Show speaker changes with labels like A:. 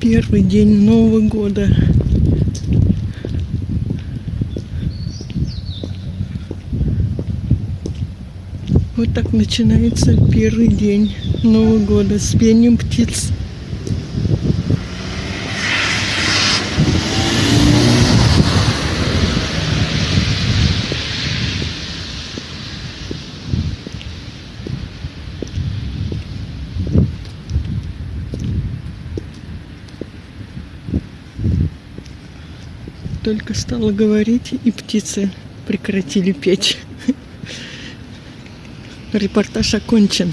A: Первый день Нового года. Вот так начинается первый день Нового года с пением птиц. Только стала говорить, и птицы прекратили петь. Репортаж окончен.